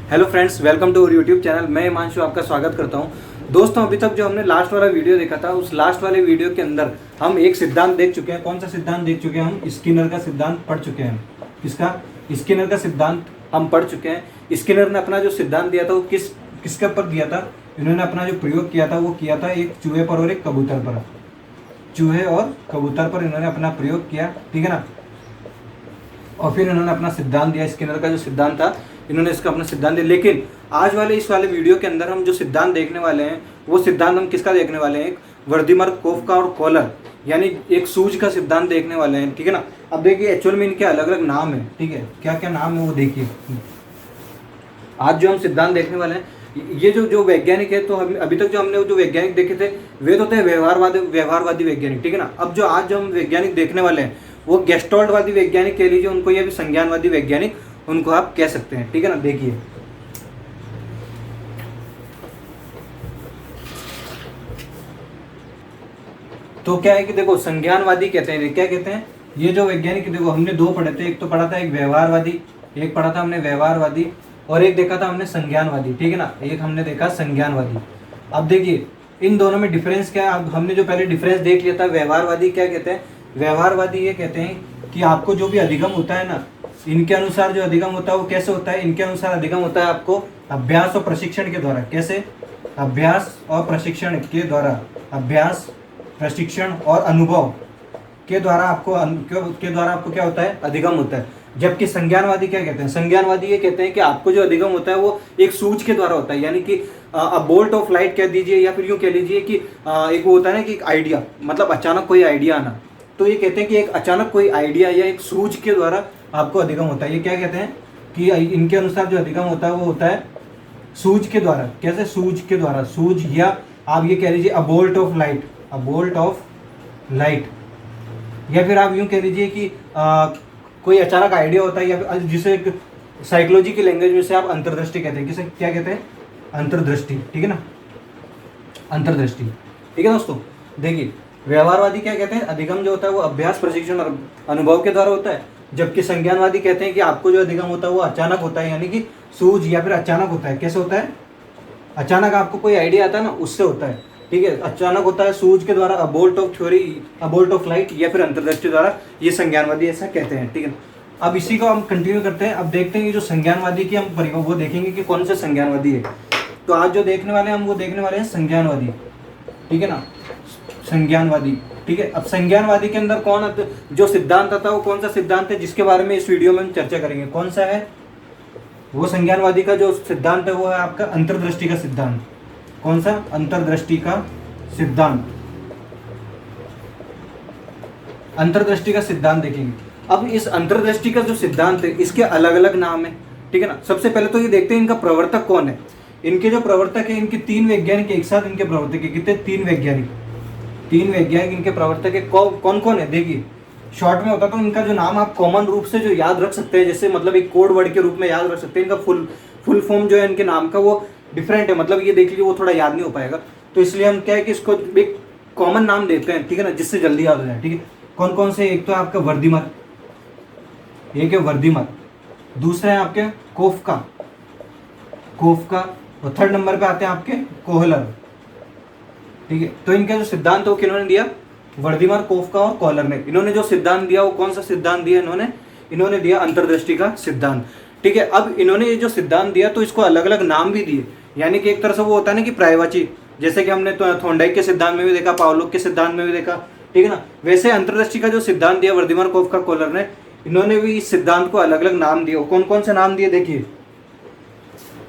Hello friends, welcome to our YouTube channel. मैं हिमांशु आपका स्वागत करता हूं। दोस्तों, अभी तक जो हमने लास्ट वाला वीडियो देखा था, उस लास्ट वाले वीडियो के अंदर हम एक सिद्धांत देख चुके हैं। कौन सा सिद्धांत देख चुके हैं? हम स्किनर का सिद्धांत पढ़ चुके हैं। किसका? स्किनर का सिद्धांत हम पढ़ चुके हैं। स्किनर ने अपना जो सिद्धांत दिया था वो किसके ऊपर दिया था? इन्होंने अपना जो प्रयोग किया था वो किया था एक चूहे पर और एक कबूतर पर। चूहे और कबूतर पर इन्होंने अपना प्रयोग किया, ठीक है ना। और फिर इन्होंने अपना सिद्धांत दिया। स्किनर का जो सिद्धांत था, इन्होंने इसका अपना सिद्धांत दिया। लेकिन आज वाले इस वाले वीडियो के अंदर हम जो सिद्धांत देखने वाले हैं, वो सिद्धांत हम किसका देखने वाले हैं? एक वर्दीमर कोफका और कॉलर, यानी एक सूज का सिद्धांत देखने वाले हैं, ठीक है ना। अब देखिए, एक्चुअल में इनके अलग अलग नाम है, ठीक है। क्या क्या नाम है वो देखिए। आज जो हम सिद्धांत देखने वाले हैं, ये जो वैज्ञानिक है, तो अभी तक जो हमने जो वैज्ञानिक देखे थे वे तो थे व्यवहारवादी वैज्ञानिक, ठीक है ना। अब जो आज जो हम वैज्ञानिक देखने वाले हैं वो गेस्टोल्टवादी वैज्ञानिक कह लीजिए उनको, या भी संज्ञानवादी वैज्ञानिक उनको आप कह सकते हैं, ठीक है ना। देखिए, तो क्या है कि देखो, संज्ञानवादी कहते हैं, क्या कहते हैं ये जो वैज्ञानिक, देखो हमने दो पढ़े थे। एक तो पढ़ा था एक व्यवहारवादी, एक पढ़ा था हमने व्यवहारवादी, और एक देखा था हमने संज्ञानवादी, ठीक है ना। एक हमने देखा संज्ञानवादी। अब देखिए इन दोनों में डिफरेंस क्या है। अब हमने जो पहले डिफरेंस देख लिया था, व्यवहारवादी क्या कहते हैं? व्यवहारवादी ये कहते हैं कि आपको जो भी अधिगम होता है ना, इनके अनुसार जो अधिगम होता है वो कैसे होता है? इनके अनुसार अधिगम होता है आपको अभ्यास और प्रशिक्षण के द्वारा। कैसे? अभ्यास और प्रशिक्षण के द्वारा। अभ्यास, प्रशिक्षण और अनुभव के द्वारा आपको क्या होता है? अधिगम होता है। जबकि संज्ञानवादी क्या कहते हैं? संज्ञानवादी ये कहते हैं कि आपको जो अधिगम होता है वो एक सूझ के द्वारा होता है, यानी कि अ बोल्ट ऑफ लाइट कह दीजिए, या फिर यूँ कह लीजिए कि एक वो होता है ना कि एक आइडिया, मतलब अचानक कोई आइडिया आना। तो ये कहते हैं कि एक अचानक कोई आइडिया या एक सूझ के द्वारा आपको अधिगम होता है। ये क्या कहते हैं कि इनके अनुसार जो अधिगम होता है वो होता है सूझ के द्वारा। कैसे? सूझ के द्वारा। सूझ, या आप ये कह लीजिए अ bolt of light, a bolt of light, या फिर आप यूँ कह लीजिए कि कोई अचानक आइडिया होता है, या फिर जिसे एक साइकोलॉजी की लैंग्वेज में से आप अंतर्दृष्टि कहते हैं। किसे क्या कहते हैं? अंतर्दृष्टि, ठीक है ना। अंतर्दृष्टि, ठीक है दोस्तों। देखिए, व्यवहारवादी क्या कहते हैं? अधिगम जो होता है वो अभ्यास, प्रशिक्षण और अनुभव के द्वारा होता है। जबकि संज्ञानवादी कहते हैं कि आपको जो अधिगम होता है वो अचानक होता है, यानी कि सूझ या फिर अचानक होता है। कैसे होता है? अचानक आपको कोई आइडिया आता है ना, उससे होता है, ठीक है। अचानक होता है सूझ के द्वारा, अ bolt of theory, a bolt of light, या फिर अंतर्दृष्टि द्वारा। ये संज्ञानवादी ऐसा कहते हैं, ठीक है। अब इसी को हम कंटिन्यू करते हैं। अब देखते हैं कि जो संज्ञानवादी की हम वो देखेंगे कि कौन से संज्ञानवादी है। तो आज जो देखने वाले हैं हम वो देखने वाले हैं संज्ञानवादी, ठीक है ना। संज्ञानवादी, ठीक है। अब संज्ञानवादी के अंदर कौन जो सिद्धांत आता है वो कौन सा सिद्धांत है जिसके बारे में इस वीडियो में हम चर्चा करेंगे? कौन सा है वो? संज्ञानवादी का जो सिद्धांत है वो है आपका अंतर्दृष्टि का सिद्धांत। कौन सा? अंतर्दृष्टि का सिद्धांत। अंतर्दृष्टि का सिद्धांत देखेंगे। अब इस अंतर्दृष्टि का जो सिद्धांत है इसके अलग अलग नाम है, ठीक है ना। सबसे पहले तो ये देखते हैं इनका प्रवर्तक कौन है। इनके जो प्रवर्तक है, इनके तीन वैज्ञानिक एक साथ इनके प्रवर्तक है। कितने? तीन वैज्ञानिक इनके प्रवर्तक है। कौन कौन है? देखिए, शॉर्ट में होता तो इनका जो नाम आप कॉमन रूप से जो याद रख सकते हैं, जैसे मतलब एक कोड वर्ड के रूप में याद रख सकते हैं। इनका फुल फॉर्म जो है इनके नाम का वो डिफरेंट है, मतलब ये देख लीजिए वो थोड़ा याद नहीं हो पाएगा। तो इसलिए हम क्या है कि इसको एक कॉमन नाम देते हैं, ठीक है ना, जिससे जल्दी याद हो जाए, ठीक है। कौन कौन से? एक तो आपका वर्दीमर, एक है वर्दीमर। दूसरा है आपके कोफका, और थर्ड नंबर पे आते हैं आपके कोहलर, ठीक है। तो इनका जो सिद्धांत वो किन्होंने दिया? वर्दीमर, कोफका और कॉलर ने। इन्होंने जो सिद्धांत दिया वो कौन सा सिद्धांत दिया? इन्होंने दिया अंतर्दृष्टि का सिद्धांत, ठीक है। अब इन्होंने ये जो सिद्धांत दिया तो इसको अलग अलग नाम भी दिए, यानी कि एक तरह से वो होता है ना कि पर्यायवाची, जैसे कि हमने तो थोंडाइक के सिद्धांत में भी देखा, पावलोव के सिद्धांत में भी देखा, ठीक है ना। वैसे अंतर्दृष्टि का जो सिद्धांत दिया वर्दीमर, कोफका, कॉलर ने, इन्होंने भी इस सिद्धांत को अलग अलग नाम दिए। कौन कौन से नाम दिए? देखिए,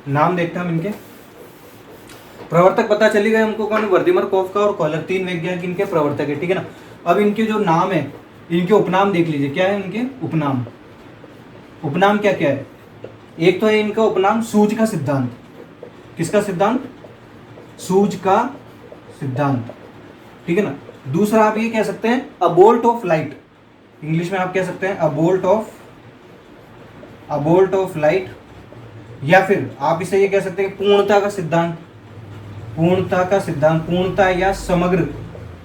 नाम देखते हैं हम इनके। प्रवर्तक पता चली गए हमको कौन? वर्दीमर, कोफका और कॉलर, तीन वैज्ञानिक इनके प्रवर्तक है, ठीक है ना। अब इनके जो नाम है, इनके उपनाम देख लीजिए। क्या है इनके उपनाम? उपनाम क्या क्या है? एक तो है इनका उपनाम सूझ का सिद्धांत। किसका सिद्धांत? सूझ का सिद्धांत, ठीक है ना। दूसरा आप ये कह सकते हैं अ बोल्ट ऑफ लाइट। इंग्लिश में आप कह सकते हैं अ बोल्ट ऑफ लाइट, या फिर आप इसे ये कह सकते हैं पूर्णता का सिद्धांत। पूर्णता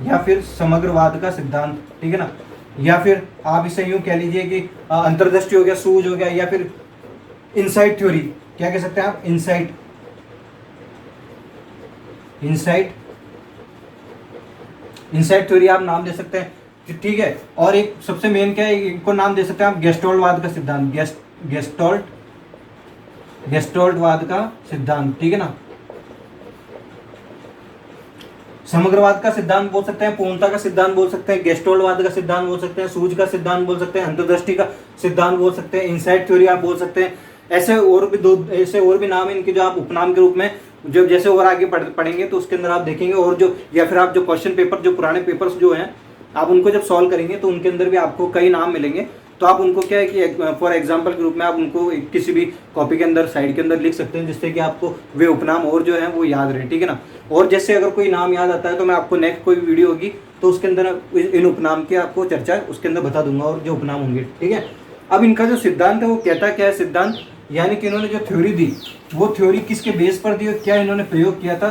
या फिर समग्रवाद का सिद्धांत, ठीक है ना। या फिर आप इसे यूं कह लीजिए कि अंतर्दृष्टि हो गया, सूझ हो गया, या फिर इनसाइट थ्योरी, क्या कह सकते हैं आप, इनसाइट, इनसाइट, इनसाइट थ्योरी आप नाम दे सकते हैं, ठीक है। और एक सबसे मेन क्या है, इनको नाम दे सकते हैं आप गेस्टोल्टवाद का सिद्धांत, गेस्टोल्टवाद का सिद्धांत, ठीक है ना। समग्रवाद का सिद्धांत बोल सकते हैं, पूर्णता का सिद्धांत बोल सकते हैं, गेस्टोल्टवाद का सिद्धांत बोल सकते हैं, सूझ का सिद्धांत बोल सकते हैं, अंतर्दृष्टि का सिद्धांत बोल सकते हैं, इनसाइट थ्योरी आप बोल सकते हैं। ऐसे और भी नाम है इनके जो आप उपनाम के रूप में जब जैसे और आगे पढ़ेंगे तो उसके अंदर आप देखेंगे, और जो या फिर आप जो क्वेश्चन पेपर जो पुराने पेपर्स जो हैं आप उनको जब सॉल्व करेंगे तो उनके अंदर भी आपको कई नाम मिलेंगे। तो आप उनको क्या है कि फॉर एग्जाम्पल के रूप में आप उनको किसी भी कॉपी के अंदर साइड के अंदर लिख सकते हैं, जिससे कि आपको वे उपनाम और जो है वो याद रहे, ठीक है ना। और जैसे अगर कोई नाम याद आता है तो मैं आपको नेक्स्ट कोई वीडियो होगी तो उसके अंदर इन उपनाम की आपको चर्चा उसके अंदर बता दूंगा, और जो उपनाम होंगे, ठीक है। अब इनका जो सिद्धांत है वो कहता क्या है सिद्धांत, यानी कि इन्होंने जो थ्योरी दी वो थ्योरी किसके बेस पर दी और क्या इन्होंने प्रयोग किया था,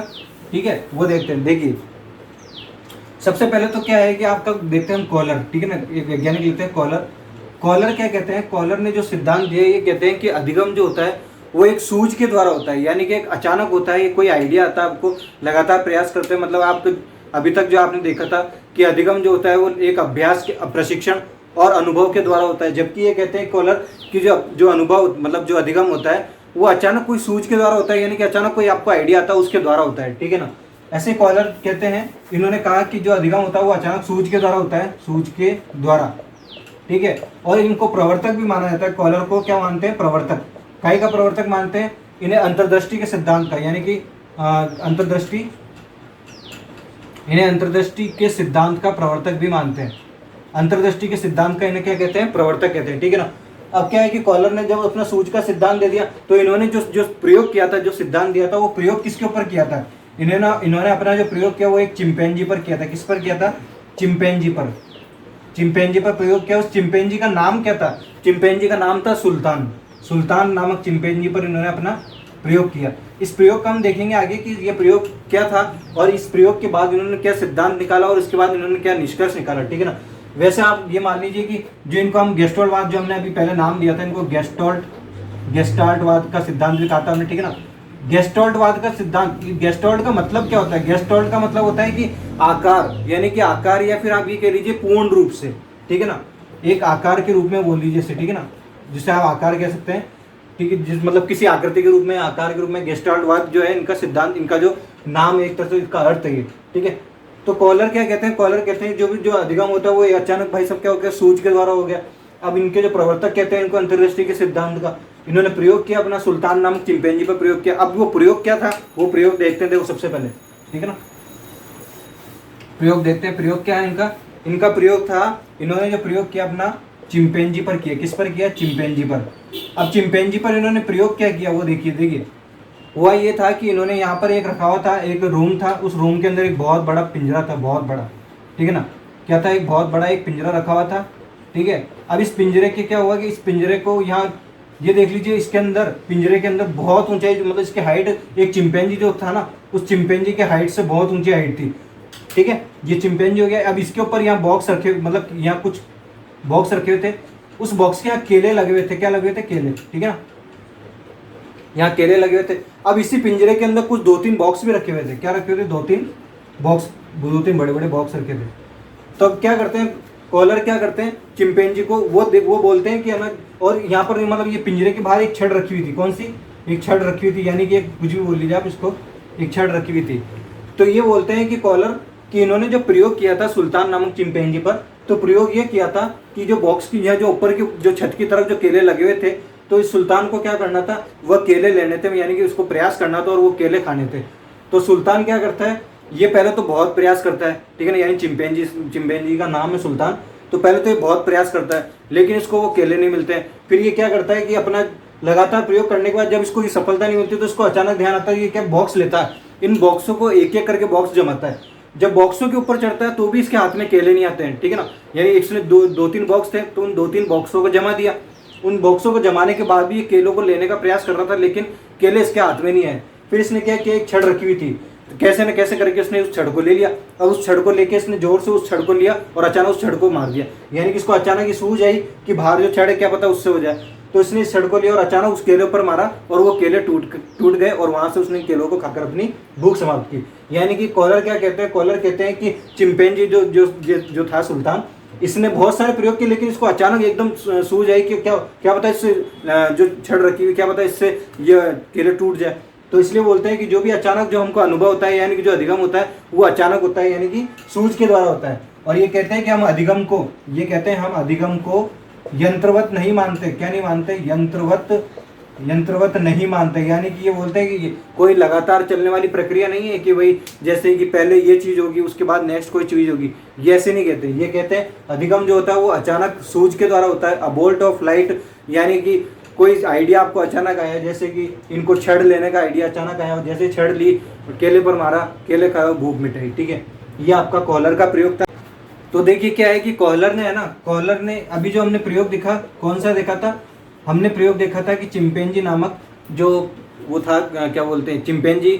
ठीक है, वो देखते हैं। देखिए सबसे पहले तो क्या है कि आपका देखते हैं हम कॉलर, ठीक है ना, एक वैज्ञानिक लिखते हैं कॉलर। कॉलर क्या कहते हैं, कॉलर ने जो सिद्धांत दिया ये कहते हैं कि अधिगम जो होता है वो एक सूझ के द्वारा होता है, यानी कि एक अचानक होता है, ये कोई आइडिया आता है, आपको लगातार प्रयास करते हैं, मतलब आप अभी तक जो आपने देखा था कि अधिगम जो होता है वो एक अभ्यास के प्रशिक्षण और अनुभव के द्वारा होता है, जबकि ये कहते हैं कॉलर कि जो अनुभव मतलब जो अधिगम होता है वो अचानक कोई सूझ के द्वारा होता है, यानी कि अचानक कोई आपको आइडिया आता है उसके द्वारा होता है, ठीक है ना। ऐसे कॉलर कहते हैं, इन्होंने कहा कि जो अधिगम होता है वो अचानक सूझ के द्वारा होता है, सूझ के द्वारा, ठीक है। और इनको प्रवर्तक भी माना जाता है, कॉलर को क्या मानते हैं, प्रवर्तक, काय का प्रवर्तक मानते हैं, इन्हें अंतर्दृष्टि के सिद्धांत का, यानी कि इन्हें अंतर्दृष्टि के सिद्धांत का प्रवर्तक भी मानते हैं, अंतर्दृष्टि के सिद्धांत का इन्हें क्या कहते हैं, प्रवर्तक कहते हैं, ठीक है ना। अब क्या है कि कॉलर ने जब अपना सूझ का सिद्धांत दे दिया तो इन्होंने जो प्रयोग किया था, जो सिद्धांत दिया था वो प्रयोग किसके ऊपर किया था, इन्होंने अपना जो प्रयोग किया वो एक चिंपैंजी पर किया था। किस पर किया था, चिंपैंजी पर, चिंपैंजी पर प्रयोग किया। उस चिंपैंजी का नाम क्या था, चिंपैंजी का नाम था सुल्तान, सुल्तान नामक चिंपैंजी पर इन्होंने अपना प्रयोग किया। इस प्रयोग का हम देखेंगे आगे कि ये प्रयोग क्या था और इस प्रयोग के बाद इन्होंने क्या सिद्धांत निकाला और इसके बाद इन्होंने क्या निष्कर्ष निकाला, ठीक है ना। वैसे आप ये मान लीजिए कि जो इनको हम गेस्टोल्टवाद, जो हमने अभी पहले नाम दिया था इनको गेस्टाल्टवाद का सिद्धांत भी कहा था हमने, ठीक है ना। गेस्टोल्टवाद का सिद्धांत, गेस्टोल्ट का मतलब क्या होता है, गेस्टोल्ट का मतलब होता है कि आकार, यानी कि आकार या फिर आप ये कह लीजिए पूर्ण रूप से, ठीक है ना, एक आकार के रूप में बोल लीजिए इसे, ठीक है ना, जिसे आप आकार कह सकते हैं, ठीक है, जिस मतलब किसी आकृति के रूप में, आकार के रूप में गेस्टाल्टवाद जो है इनका सिद्धांत, इनका जो नाम एक तरह से इसका अर्थ है, ठीक है। तो कॉलर क्या कहते हैं, कॉलर कहते हैं जो अधिगम होता है वो अचानक भाई सब क्या हो गया, सूझ के द्वारा हो गया। अब इनके जो प्रवर्तक कहते हैं इनको अंतर्दृष्टि के सिद्धांत का इन्होंने प्रयोग किया, अपना सुल्तान नामक चिंपैंजी पर प्रयोग किया। अब वो प्रयोग क्या था, वो प्रयोग देखते हैं, देखो सबसे पहले, ठीक है ना, प्रयोग देखते हैं, प्रयोग क्या है इनका, इनका प्रयोग था, इन्होंने जो प्रयोग किया अपना चिंपैंजी पर किया। किस पर किया, चिंपैंजी पर। अब चिंपैंजी पर इन्होंने प्रयोग क्या किया वो देखिए, हुआ ये था कि इन्होंने यहाँ पर एक रखा हुआ था, एक रूम था, उस रूम के अंदर एक बहुत बड़ा पिंजरा था, बहुत बड़ा, ठीक है ना, क्या था, एक बहुत बड़ा एक पिंजरा रखा हुआ था, ठीक है। अब इस पिंजरे के क्या हुआ कि इस पिंजरे को यहाँ ये देख लीजिए, इसके अंदर पिंजरे के अंदर बहुत ऊंचाई, मतलब इसकी हाइट, एक चिंपैंजी जो था ना उस चिंपैंजी के हाइट से बहुत ऊंची हाइट थी, ठीक है, ये चिंपैंजी हो गया। अब इसके ऊपर यहाँ बॉक्स रखे, मतलब यहाँ कुछ बॉक्स रखे हुए थे, उस बॉक्स के यहाँ केले लगे हुए थे, क्या लगे हुए थे, केले, ठीक है ना, यहाँ केले लगे हुए थे। अब इसी पिंजरे के अंदर कुछ 2-3 बॉक्स भी रखे हुए थे, क्या रखे हुए थे, 2-3 बॉक्स, 2-3 बड़े बड़े बॉक्स रखे थे। तो अब क्या करते हैं, कॉलर क्या करते हैं, चिंपैंजी को वो बोलते हैं कि हमें, और यहाँ पर मतलब ये पिंजरे के बाहर एक छड़ रखी हुई थी, कौन सी, एक छड़ रखी हुई थी, यानी कि कुछ भी बोल लीजिए आप इसको, एक छड़ रखी हुई थी। तो ये बोलते हैं कि कॉलर कि इन्होंने जो प्रयोग किया था सुल्तान नामक चिंपैंजी पर, तो प्रयोग ये किया था कि जो बॉक्स की यहाँ जो ऊपर की जो छत की तरफ जो केले लगे हुए थे, तो इस सुल्तान को क्या करना था, वह केले लेने थे, यानी कि उसको प्रयास करना था और वो केले खाने थे। तो सुल्तान क्या करता है, ये पहले तो बहुत प्रयास करता है, ठीक है ना, यानी चिंपैंजी का नाम है सुल्तान, तो पहले तो ये बहुत प्रयास करता है लेकिन इसको वो केले नहीं मिलते हैं। फिर ये क्या करता है कि अपना लगातार प्रयोग करने के बाद जब इसको ये सफलता नहीं मिलती तो इसको अचानक ध्यान आता है, ये क्या बॉक्स लेता है, इन बॉक्सों को एक एक करके बॉक्स जमाता है। जब बॉक्सों के ऊपर चढ़ता है तो भी इसके हाथ में केले नहीं आते हैं, ठीक है ना, यानी इसने 2-3 बॉक्स थे तो उन 2-3 बॉक्सों को जमा दिया। उन बॉक्सों को जमाने के बाद भी ये केलों को लेने का प्रयास कर रहा था लेकिन केले इसके हाथ में नहीं आए। फिर इसने क्या किया, एक छड़ रखी हुई थी, तो कैसे न कैसे करके उसने उस छड़ को ले लिया और उस छड़ को लेके इसने जोर से उस छड़ को लिया और अचानक उस छड़ को मार दिया, यानी कि इसको अचानक ही सूझ आई कि बाहर जो छड़ है क्या पता उससे हो जाए। तो इसने इस छड़ को लिया और अचानक उस केले पर मारा और वो केले टूट गए और वहां से उसने केलों को खाकर अपनी भूख समाप्त की। यानी कि कॉलर क्या कहते हैं, कॉलर कहते हैं कि चिंपैंजी जो था सुल्तान, इसने बहुत सारे प्रयोग किए लेकिन इसको अचानक एकदम सूझ आई कि क्या पता इससे जो छड़ रखी हुई, क्या पता इससे ये केले टूट जाए। तो इसलिए बोलते हैं कि जो भी अचानक जो हमको अनुभव होता है, यानी कि जो अधिगम होता है वो अचानक होता है, यानी कि सूझ के द्वारा होता है। और ये कहते हैं कि हम अधिगम को, ये कहते हैं हम अधिगम को यंत्रवत नहीं मानते। क्या नहीं मानते? यंत्रवत नहीं मानते। यानी कि ये बोलते हैं कि कोई लगातार चलने वाली प्रक्रिया नहीं है कि भाई जैसे कि पहले ये चीज होगी उसके बाद नेक्स्ट कोई चीज होगी, ये ऐसे नहीं कहते। ये कहते हैं अधिगम जो होता है वो अचानक सूझ के द्वारा होता है। अ बोल्ट ऑफ लाइट, यानी कि कोई आइडिया आपको अचानक आया, जैसे कि इनको छड़ लेने का आइडिया अचानक आया और जैसे छड़ ली केले पर मारा, केले खाया, भूख मिटाई। ठीक है, ये आपका कॉलर का प्रयोग था। तो देखिए क्या है कि कॉलर ने, है ना, कॉलर ने अभी जो हमने प्रयोग देखा, कौन सा देखा था? हमने प्रयोग देखा था कि चिंपैंजी नामक जो वो था, क्या बोलते हैं, चिंपैंजी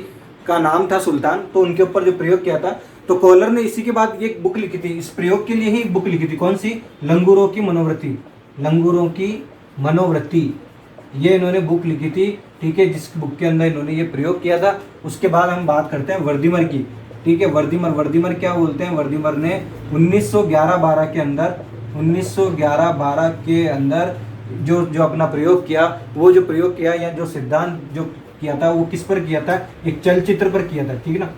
का नाम था सुल्तान, तो उनके ऊपर जो प्रयोग किया था। तो कॉलर ने इसी के बाद ये बुक लिखी थी, इस प्रयोग के लिए ही बुक लिखी थी। कौन सी? लंगूरों की मनोवृत्ति। लंगूरों की मनोवृत्ति, ये इन्होंने बुक लिखी थी। ठीक है, जिस बुक के अंदर इन्होंने ये प्रयोग किया था। उसके बाद हम बात करते हैं वर्दीमर की। ठीक है, वर्दीमर क्या बोलते हैं? वर्दीमर ने 1911-12 के अंदर, 1911-12 के अंदर जो अपना प्रयोग किया, वो जो प्रयोग किया या जो सिद्धांत जो किया था वो किस पर किया था? एक चलचित्र पर किया था। ठीक है ना,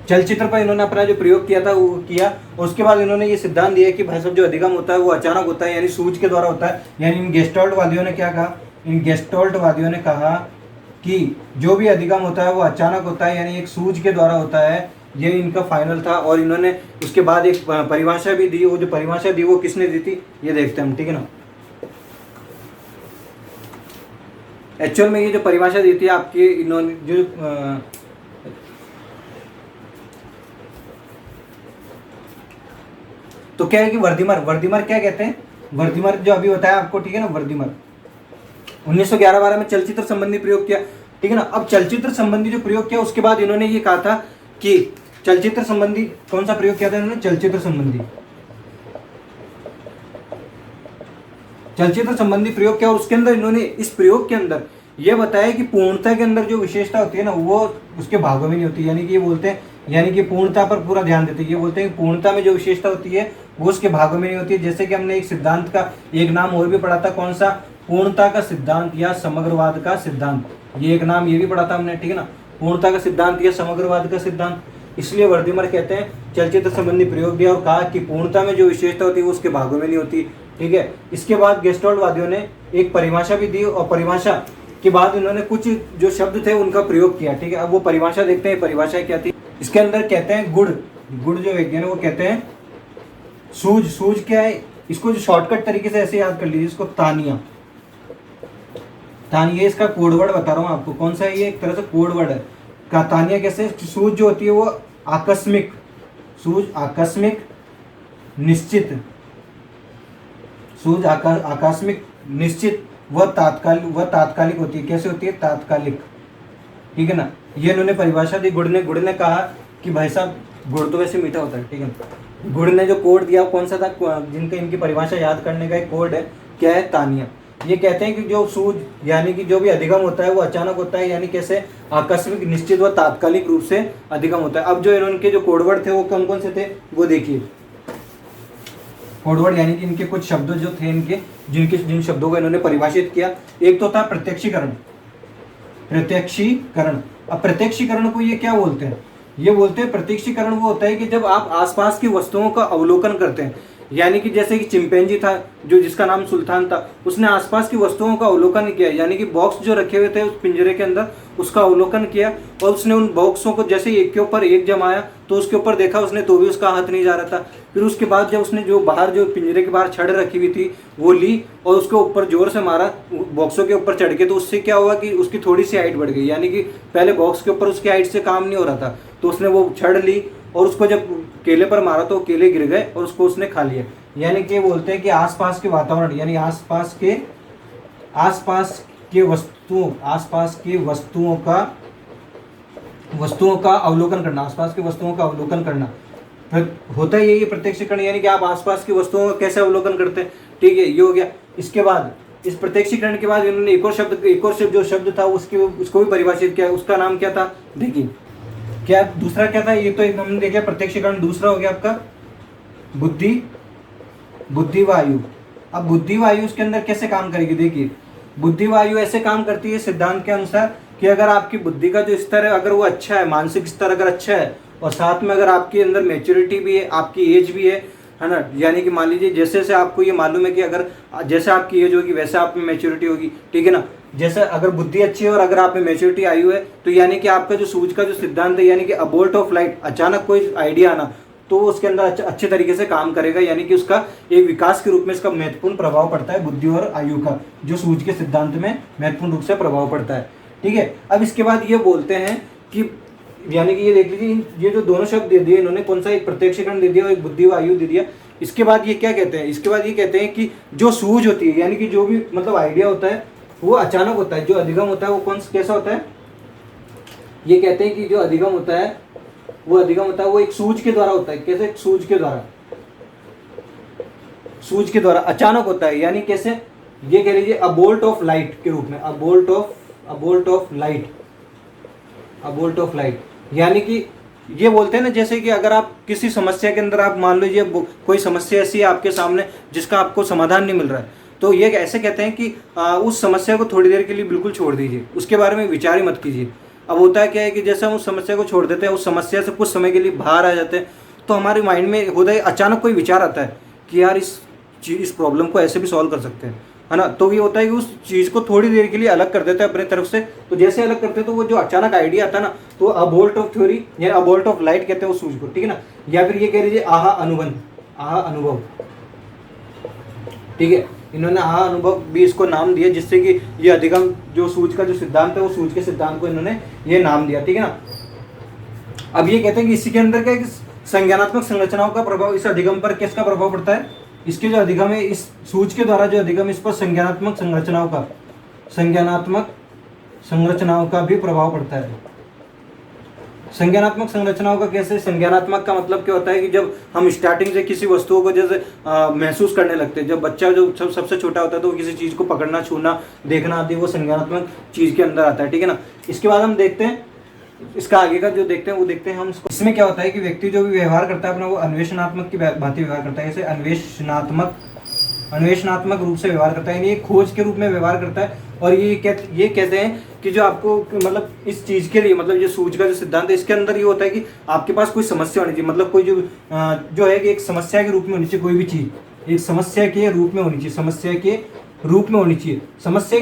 चलचित्र पर इन्होंने अपना जो प्रयोग किया था वो किया। और उसके बाद इन्होंने ये सिद्धांत दिया कि भाई साहब जो अधिगम होता है वो अचानक होता है, यानी सूझ के द्वारा होता है। यानी इन गेस्टोल्ट वादियों ने क्या कहा? इन गेस्टोल्ट वादियों ने कहा कि जो भी अधिगम होता है वो अचानक होता है, यानी एक सूझ के द्वारा होता है। ये इनका फाइनल था। और इन्होंने उसके बाद एक परिभाषा भी दी। वो जो परिभाषा दी वो किसने दी थी, ये देखते हैं हम। ठीक है ना, एक्चुअल में ये जो परिभाषा दी थी आपकी, इन्होंने जो तो क्या है कि वर्दीमर क्या कहते हैं? वर्दीमर जो अभी बताया आपको, ठीक है ना, वर्दीमर 1911-12 में चलचित्र संबंधी प्रयोग किया। ठीक है ना, अब चलचित्र संबंधी जो प्रयोग किया उसके बाद इन्होंने ये कहा था कि चलचित्र संबंधी कौन सा प्रयोग किया था इन्होंने? चलचित्र संबंधी प्रयोग किया। और उसके अंदर इन्होंने, इस प्रयोग के अंदर ये बताया कि पूर्णता के अंदर जो विशेषता होती है ना, वो उसके भागों में नहीं होती। यानी कि ये बोलते हैं, यानी कि पूर्णता पर पूरा ध्यान देते हैं। ये बोलते हैं कि पूर्णता में जो विशेषता होती है वो उसके भागों में नहीं होती है। जैसे कि हमने एक सिद्धांत का एक नाम और भी पढ़ा था, कौन सा? पूर्णता का सिद्धांत या समग्रवाद का सिद्धांत। ये एक नाम ये भी पढ़ा था हमने। ठीक है ना, पूर्णता का सिद्धांत या समग्रवाद का सिद्धांत। इसलिए वर्दीमर कहते हैं चलचित्र संबंधी प्रयोग दिया और कहा कि पूर्णता में जो विशेषता होती है वो उसके भागों में नहीं होती। ठीक है, इसके बाद गेस्टोल्ट वादियों ने एक परिभाषा भी दी और परिभाषा के बाद इन्होंने कुछ जो शब्द थे उनका प्रयोग किया। ठीक है, अब वो परिभाषा देखते हैं, परिभाषा क्या थी। इसके अंदर कहते हैं गुड़ जो विज्ञान वो कहते हैं सूझ क्या है? इसको जो शॉर्टकट तरीके से ऐसे याद कर लीजिए, इसको तानिया। इसका कोडवर्ड बता रहा हूँ आपको, कौन सा है ये? एक तरह से कोडवर्ड है का। तानिया कैसे? सूझ जो होती है वो आकस्मिक, आकस्मिक निश्चित वह तात्कालिक होती है। कैसे होती है? तात्कालिक। ठीक है ना, ये इन्होंने परिभाषा दी। गुड़ ने कहा कि भाई साहब गुड़ तो वैसे मीठा होता है। ठीक है, गुड़ ने जो कोड दिया कौन सा था? जिनका इनकी परिभाषा याद करने का एक कोड है, क्या है? तानिया। ये कहते हैं कि जो सूझ यानी कि जो भी अधिगम होता है वो अचानक होता है, यानी कैसे? आकस्मिक, निश्चित व तात्कालिक रूप से अधिगम होता है। अब जो इनके जो कोडवर्ड थे वो कौन से थे वो देखिए। कोडवर्ड यानी कि इनके कुछ शब्द जो थे इनके, जिन शब्दों को इन्होंने परिभाषित किया। एक तो था प्रत्यक्षीकरण। अब प्रत्यक्षीकरण को ये क्या बोलते हैं? ये बोलते हैं प्रत्यक्षीकरण वो होता है कि जब आप आसपास की वस्तुओं का अवलोकन करते हैं। यानी कि जैसे कि चिंपैंजी था जो जिसका नाम सुल्तान था, उसने आसपास की वस्तुओं का अवलोकन किया। यानी कि बॉक्स जो रखे हुए थे उस पिंजरे के अंदर उसका अवलोकन किया और उसने उन बॉक्सों को जैसे एक के ऊपर एक जमाया तो उसके ऊपर देखा उसने, तो भी उसका हाथ नहीं जा रहा था। फिर उसके बाद जब उसने जो पिंजरे के बाहर छड़ रखी हुई थी वो ली और उसके ऊपर जोर से मारा बॉक्सों के ऊपर चढ़ के, तो उससे क्या हुआ कि उसकी थोड़ी सी हाइट बढ़ गई। यानी कि पहले बॉक्स के ऊपर उसकी हाइट से काम नहीं हो रहा था, तो उसने वो छड़ ली और उसको जब केले पर मारा तो केले गिर गए और उसको उसने खा लिया। यानी कि बोलते हैं कि आसपास के वातावरण, यानी आसपास की वस्तुओं का अवलोकन करना, आसपास की वस्तुओं का अवलोकन करना होता है। ये प्रत्यक्षीकरण, यानी कि आप आसपास की वस्तुओं का कैसे अवलोकन करते हैं। ठीक है, ये हो गया। इसके बाद इस प्रत्यक्षीकरण के बाद इन्होंने एक और शब्द जो शब्द था उसको भी परिभाषित किया, उसका नाम क्या था, देखिए क्या दूसरा क्या था, ये तो एक हमने देखा प्रत्यक्षीकरण। दूसरा हो गया आपका बुद्धि वायु। अब बुद्धि वायु उसके अंदर कैसे काम करेगी, देखिए बुद्धि वायु ऐसे काम करती है सिद्धांत के अनुसार कि अगर आपकी बुद्धि का जो स्तर है अगर वो अच्छा है, मानसिक स्तर अगर अच्छा है, और साथ में अगर आपके अंदर मैच्योरिटी भी है, आपकी एज भी है ना, यानी कि मान लीजिए जैसे जैसे आपको ये मालूम है कि अगर जैसे आपकी एज होगी वैसे आप में मैच्योरिटी होगी, ठीक है ना। जैसे अगर बुद्धि अच्छी है और अगर आप में मैच्योरिटी आई हुई है तो यानी कि आपका जो सूझ का जो सिद्धांत है, यानी कि अबोल्ट ऑफ लाइट, अचानक कोई आइडिया आना, तो उसके अंदर अच्छे तरीके से काम करेगा, यानी कि उसका एक विकास के रूप में इसका महत्वपूर्ण प्रभाव पड़ता है बुद्धि और आयु का, जो सूझ के सिद्धांत में महत्वपूर्ण रूप से प्रभाव पड़ता है, ठीक है। अब इसके बाद ये बोलते हैं कि यानी कि ये देख लीजिए ये जो दोनों शब्द दे दिए इन्होंने, कौन सा, एक प्रत्यक्षीकरण दे दिया और एक बुद्धि वायु दे दिया। इसके बाद ये क्या कहते हैं, इसके बाद ये कहते हैं कि जो सूझ होती है, यानी कि जो भी मतलब आइडिया होता है वो अचानक होता है, जो अधिगम होता है वो कैसा होता है, ये कहते हैं कि जो अधिगम होता है वो एक सूझ के द्वारा होता है। कैसे, सूझ के द्वारा अचानक होता है, यानी कैसे, ये कह लीजिए अबोल्ट ऑफ लाइट के रूप में, अबोल्ट ऑफ लाइट, यानी कि ये बोलते हैं ना, जैसे कि अगर आप किसी समस्या के अंदर आप मान लीजिए कोई समस्या ऐसी है आपके सामने जिसका आपको समाधान नहीं मिल रहा है, तो ये ऐसे कहते हैं कि उस समस्या को थोड़ी देर के लिए बिल्कुल छोड़ दीजिए, उसके बारे में विचार ही मत कीजिए। अब होता है क्या है कि जैसे हम उस समस्या को छोड़ देते हैं, उस समस्या से कुछ समय के लिए बाहर आ जाते हैं, तो हमारे माइंड में होता है अचानक कोई विचार आता है कि यार इस प्रॉब्लम को ऐसे भी सॉल्व कर सकते हैं, है ना। तो ये होता है कि उस चीज़ को थोड़ी देर के लिए अलग कर देते हैं अपने तरफ से, तो जैसे अलग करते हैं तो वो जो अचानक आइडिया आता है ना, तो अबोल्ट ऑफ थ्योरी या अबोल्ट ऑफ लाइट कहते हैं उस सूझ को, ठीक है ना। या फिर ये कह लीजिए आहा अनुभव, ठीक है। इन्होंने आहा अनुभव भी इसको नाम दिया, जिससे कि ये अधिगम जो सूझ का जो सिद्धांत है वो सूझ के सिद्धांत को इन्होंने ये नाम दिया, ठीक है ना। अब ये कहते हैं कि इसी के अंदर क्या है कि संज्ञानात्मक संरचनाओं का प्रभाव इस अधिगम पर किसका प्रभाव पड़ता है, इसके जो अधिगम है, इस सूझ के द्वारा जो अधिगम, इस पर संज्ञानात्मक संरचनाओं का भी प्रभाव पड़ता है। संज्ञानात्मक संरचनाओं का कैसे, संज्ञानात्मक का मतलब क्या होता है कि जब हम स्टार्टिंग से किसी वस्तुओं को जैसे महसूस करने लगते हैं, जब बच्चा जो सबसे छोटा होता है तो किसी चीज़ को पकड़ना, छूना, देखना आदि वो संज्ञानात्मक चीज़ के अंदर आता है, ठीक है ना। इसके बाद हम देखते हैं इसका आगे का जो देखते हैं वो देखते हैं हम इसको। इसमें क्या होता है कि व्यक्ति जो भी व्यवहार करता है अपना, वो अन्वेषणात्मक की भांति व्यवहार करता है, जैसे अन्वेषणात्मक रूप से व्यवहार करता है, यानी एक खोज के रूप में व्यवहार करता है। और ये कहते हैं कि जो आपको मतलब इस चीज़ के लिए, मतलब ये सूझ का जो सिद्धांत है इसके अंदर ये होता है कि आपके पास कोई समस्या होनी चाहिए, मतलब कोई जो है कि एक समस्या के रूप में होनी चाहिए, कोई भी चीज़ एक समस्या के रूप में होनी चाहिए, समस्या के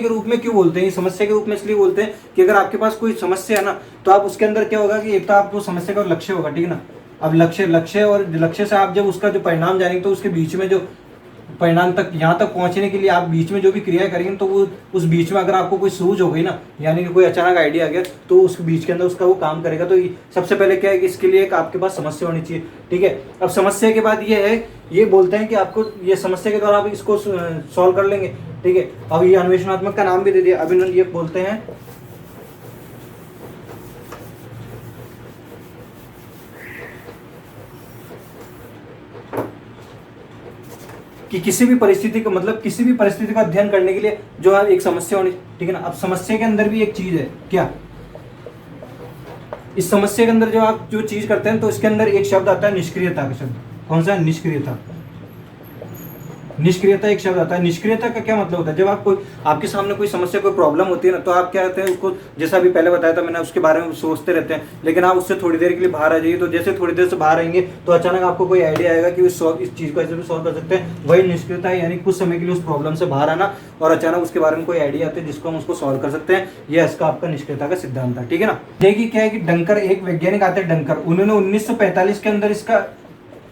रूप में क्यों बोलते हैं, समस्या के रूप में इसलिए बोलते हैं कि अगर आपके पास कोई समस्या है ना, तो आप उसके अंदर क्या होगा कि एक तो आपको समस्या का लक्ष्य होगा, ठीक है ना। अब लक्ष्य से आप जब उसका जो परिणाम जानेंगे, तो उसके बीच में जो परिणाम तक, यहाँ तक पहुँचने के लिए आप बीच में जो भी क्रिया करेंगे, तो वो उस बीच में अगर आपको कोई सूझ हो गई ना, यानी कि कोई अचानक आइडिया आ गया, तो उस बीच के अंदर उसका वो काम करेगा। तो सबसे पहले क्या है कि इसके लिए एक आपके पास समस्या होनी चाहिए, ठीक है। अब समस्या के बाद ये बोलते हैं कि आपको ये समस्या के द्वारा आप इसको सॉल्व कर लेंगे, ठीक है। अब ये अन्वेषणात्मक का नाम भी दे दिया। अब इन्होंने ये बोलते हैं कि किसी भी परिस्थिति का अध्ययन करने के लिए जो है एक समस्या होनी, ठीक है ना। अब समस्या के अंदर भी एक चीज है, क्या, इस समस्या के अंदर जो आप जो चीज करते हैं, तो इसके अंदर एक शब्द आता है निष्क्रियता का शब्द। कौन सा, निष्क्रियता एक शब्द आता है। निष्क्रियता का क्या मतलब होता है, जब आपके सामने कोई समस्या, कोई प्रॉब्लम होती है ना, तो आप क्या कहते हैं उसको, जैसा अभी पहले बताया था मैंने, उसके बारे में सोचते रहते हैं, लेकिन आप उससे थोड़ी देर के लिए बाहर आ जाइए, तो जैसे थोड़ी देर से बाहर आएंगे तो अचानक आपको कोई आइडिया आएगा कि इस चीज़ को ऐसे भी सॉल्व कर सकते हैं। वही निष्क्रियता है, यानी कुछ समय के लिए उस प्रॉब्लम से बाहर आना और अचानक उसके बारे में कोई आइडिया आता है जिसको हम उसको सॉल्व कर सकते हैं। यह इसका आपका निष्क्रियता का सिद्धांत है, ठीक है ना। देखिए क्या है कि डंकर, एक वैज्ञानिक आते हैं डंकर, उन्होंने 1945 के अंदर इसका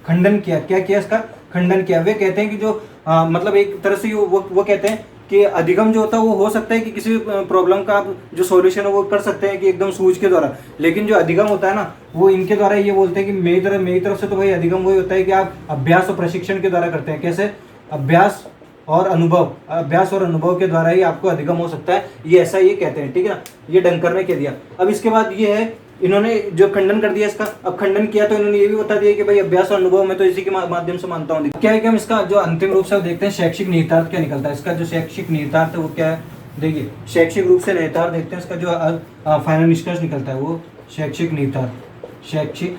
खंडन किया। क्या किया, इसका खंडन किया। वे कहते हैं कि जो मतलब एक तरह से वो कहते हैं कि अधिगम जो होता है वो हो सकता है कि किसी प्रॉब्लम का आप जो सॉल्यूशन है वो कर सकते हैं कि एकदम सूझ के द्वारा, लेकिन जो अधिगम होता है ना, वो इनके द्वारा ये बोलते हैं कि मेरी तरफ से तो भाई अधिगम वही होता है कि आप अभ्यास और प्रशिक्षण के द्वारा करते हैं। कैसे, अभ्यास और अनुभव के द्वारा ही आपको अधिगम हो सकता है, ये ऐसा ये कहते हैं, ठीक है ना। ये डंकर ने कह दिया। अब इसके बाद ये है इन्होंने जो खंडन कर दिया इसका, अब खंडन किया तो इन्होंने ये भी बता दिया कि भाई अभ्यास और अनुभव मैं तो इसी के माध्यम से मानता हूँ। क्या है कि हम इसका जो अंतिम रूप से देखते हैं शैक्षिक निहितार्थ क्या निकलता है। इसका जो शैक्षिक निहितार्थ है वो क्या है, देखिए शैक्षिक रूप से निहितार्थ देखते हैं, इसका जो फाइनल निष्कर्ष निकलता है वो शैक्षिक निहितार्थ। शैक्षिक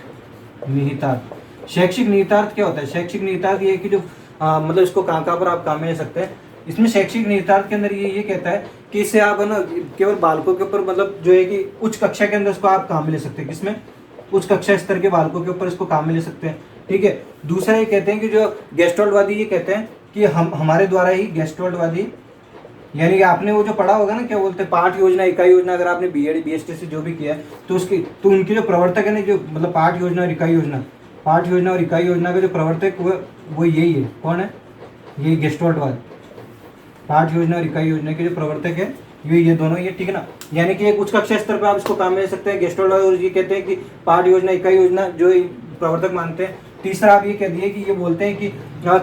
निहितार्थ क्या होता है? शैक्षिक निहितार्थ ये है कि जो मतलब इसको कहाँ कहाँ पर आप काम में ले सकते हैं। इसमें शैक्षिक निहितार्थ के अंदर ये कहता है कि इससे आप है ना केवल बालकों के ऊपर मतलब जो है कि उच्च कक्षा के अंदर इसको आप काम में ले सकते हैं। किसमें? उच्च कक्षा स्तर के बालकों के ऊपर इसको काम में ले सकते हैं, ठीक है। दूसरा ये कहते हैं कि जो गेस्टोल्टवादी ये कहते हैं कि हम हमारे द्वारा ही गेस्टोल्टवादी, यानी कि आपने वो जो पढ़ा होगा ना क्या बोलते हैं पाठ योजना, इकाई योजना, अगर आपने बीएड बीएसटी से जो भी किया है तो उसकी तो उनके जो प्रवर्तक है ना, जो मतलब पाठ योजना और इकाई योजना, पाठ योजना और इकाई योजना का जो प्रवर्तक वो यही है। कौन है? ये गेस्टोल्टवाद। पाठ योजना और इकाई योजना के जो प्रवर्तक है ये दोनों ये, ठीक है ना। यानी कि एक उच्च कक्षा स्तर पर आप इसको काम में ले सकते हैं गेस्टोल्टवाद, और ये कहते हैं कि पाठ योजना इकाई योजना जो प्रवर्तक मानते हैं। तीसरा आप ये कह दिए कि ये बोलते हैं कि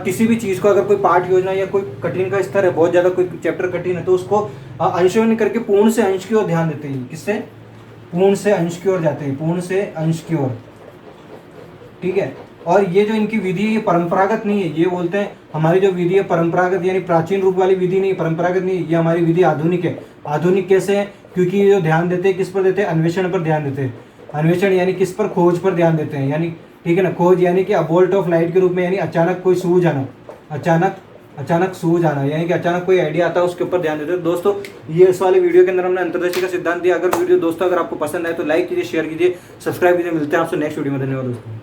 किसी भी चीज़ को अगर कोई पाठ योजना या कोई कठिन का स्तर है, बहुत ज़्यादा कोई चैप्टर कठिन है, तो उसको अंशों में करके पूर्ण से अंश की ओर ध्यान देते हैं। किससे? पूर्ण से अंश की ओर जाते हैं, पूर्ण से अंश की ओर, ठीक है। और ये जो इनकी विधि ये परंपरागत नहीं है, ये बोलते हैं हमारी जो विधि है परंपरागत यानी प्राचीन रूप वाली विधि नहीं, परंपरागत नहीं, ये हमारी विधि आधुनिक है। आधुनिक कैसे है? क्योंकि ये जो ध्यान देते हैं किस पर देते हैं? अन्वेषण पर ध्यान देते हैं। अन्वेषण यानी किस पर? खोज पर ध्यान देते हैं, यानी ठीक है ना। खोज यानी कि बोल्ट ऑफ लाइट के रूप में, यानी अचानक कोई सूझ आना, अचानक सूझ आना, यानी कि अचानक कोई आइडिया आता है उसके ऊपर ध्यान देते हैं। दोस्तों ये इस वाले वीडियो के अंदर हमने अंतर्दृष्टि का सिद्धांत दिया। अगर वीडियो दोस्तों अगर आपको पसंद आए तो लाइक कीजिए, शेयर कीजिए, सब्सक्राइब कीजिए। मिलते हैं आपसे नेक्स्ट वीडियो में। धन्यवाद दोस्तों।